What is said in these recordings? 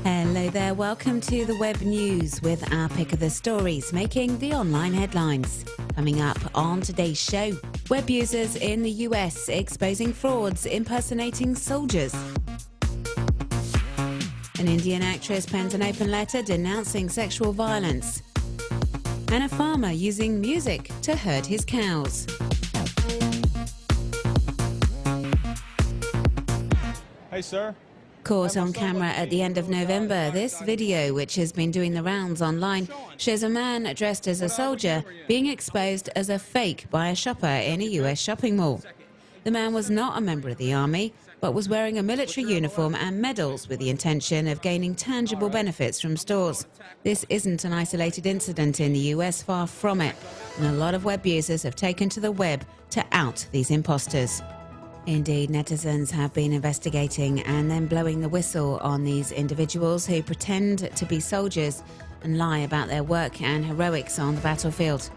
Hello there, welcome to the Web News with our pick of the stories making the online headlines. Coming up on today's show, web users in the US exposing frauds impersonating soldiers. An Indian actress pens an open letter denouncing sexual violence. And a farmer using music to herd his cows. Hey, sir. Caught on camera at the end of November, this video, which has been doing the rounds online, shows a man dressed as a soldier being exposed as a fake by a shopper in a US shopping mall. The man was not a member of the army, but was wearing a military uniform and medals with the intention of gaining tangible benefits from stores. This isn't an isolated incident in the US, far from it, and a lot of web users have taken to the web to out these imposters. Indeed, netizens have been investigating and then blowing the whistle on these individuals who pretend to be soldiers and lie about their work and heroics on the battlefield.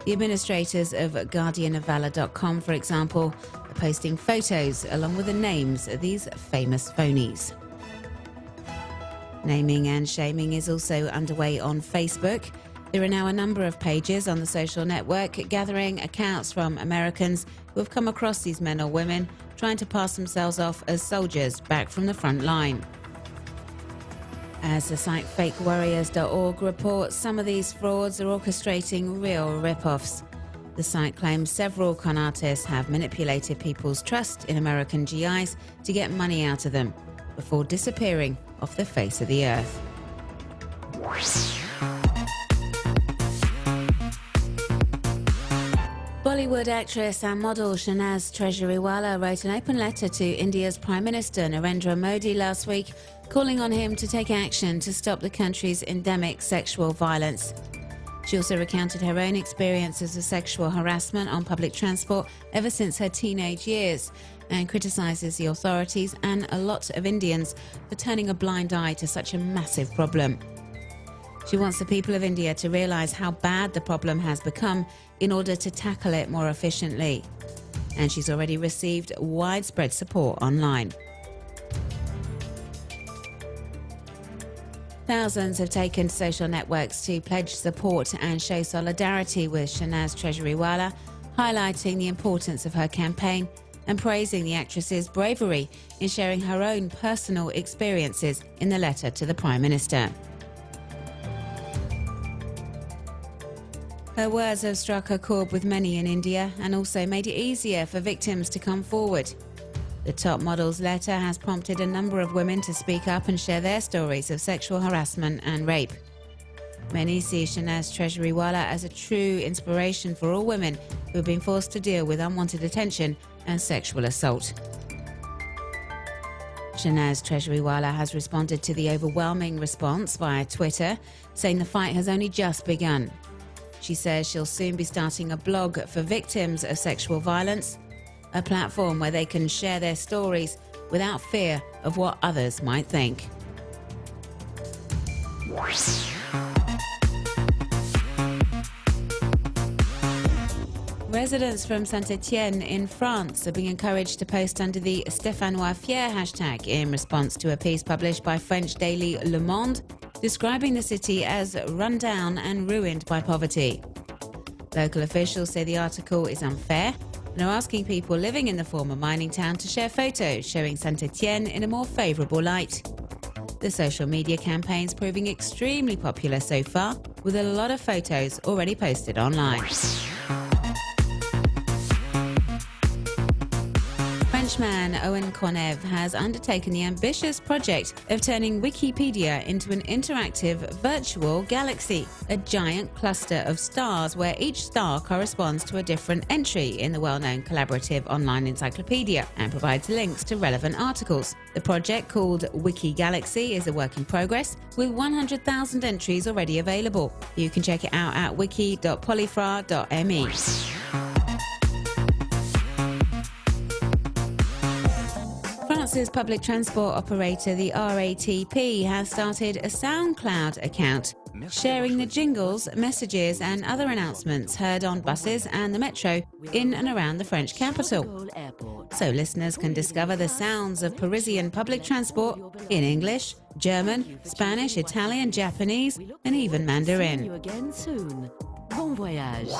The administrators of guardianofvalor.com, for example, are posting photos along with the names of these famous phonies. Naming and shaming is also underway on Facebook. There are now a number of pages on the social network gathering accounts from Americans who have come across these men or women trying to pass themselves off as soldiers back from the front line. As the site fakewarriors.org reports, some of these frauds are orchestrating real rip-offs. The site claims several con artists have manipulated people's trust in American GIs to get money out of them before disappearing off the face of the earth. Bollywood actress and model Shanaz Treasurywala wrote an open letter to India's Prime Minister Narendra Modi last week, calling on him to take action to stop the country's endemic sexual violence. She also recounted her own experiences of sexual harassment on public transport ever since her teenage years, and criticises the authorities and a lot of Indians for turning a blind eye to such a massive problem. She wants the people of India to realise how bad the problem has become in order to tackle it more efficiently. And she's already received widespread support online. Thousands have taken to social networks to pledge support and show solidarity with Shanaz Treasurywala, highlighting the importance of her campaign and praising the actress's bravery in sharing her own personal experiences in the letter to the Prime Minister. Her words have struck a chord with many in India and also made it easier for victims to come forward. The top model's letter has prompted a number of women to speak up and share their stories of sexual harassment and rape. Many see Shanaz Treasurywala as a true inspiration for all women who have been forced to deal with unwanted attention and sexual assault. Shanaz Treasurywala has responded to the overwhelming response via Twitter, saying the fight has only just begun. She says she'll soon be starting a blog for victims of sexual violence, a platform where they can share their stories without fear of what others might think. Residents from Saint-Étienne in France are being encouraged to post under the Stéphanois Fier hashtag in response to a piece published by French daily Le Monde describing the city as run down and ruined by poverty. Local officials say the article is unfair and are asking people living in the former mining town to share photos showing Saint-Étienne in a more favourable light. The social media campaign's proving extremely popular so far, with a lot of photos already posted online. Frenchman Owen Cornev has undertaken the ambitious project of turning Wikipedia into an interactive virtual galaxy, a giant cluster of stars where each star corresponds to a different entry in the well-known collaborative online encyclopedia and provides links to relevant articles. The project, called Wiki Galaxy, is a work in progress with 100,000 entries already available. You can check it out at wiki.polyfra.me. Buses public transport operator, the RATP, has started a SoundCloud account, sharing the jingles, messages and other announcements heard on buses and the metro in and around the French capital. So listeners can discover the sounds of Parisian public transport in English, German, Spanish, Italian, Japanese and even Mandarin. See you again soon. Bon voyage.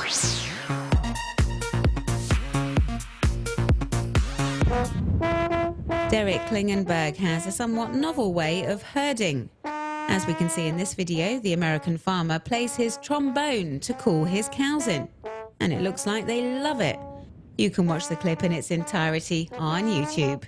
Derek Klingenberg has a somewhat novel way of herding. As we can see in this video, the American farmer plays his trombone to call his cows in. And it looks like they love it. You can watch the clip in its entirety on YouTube.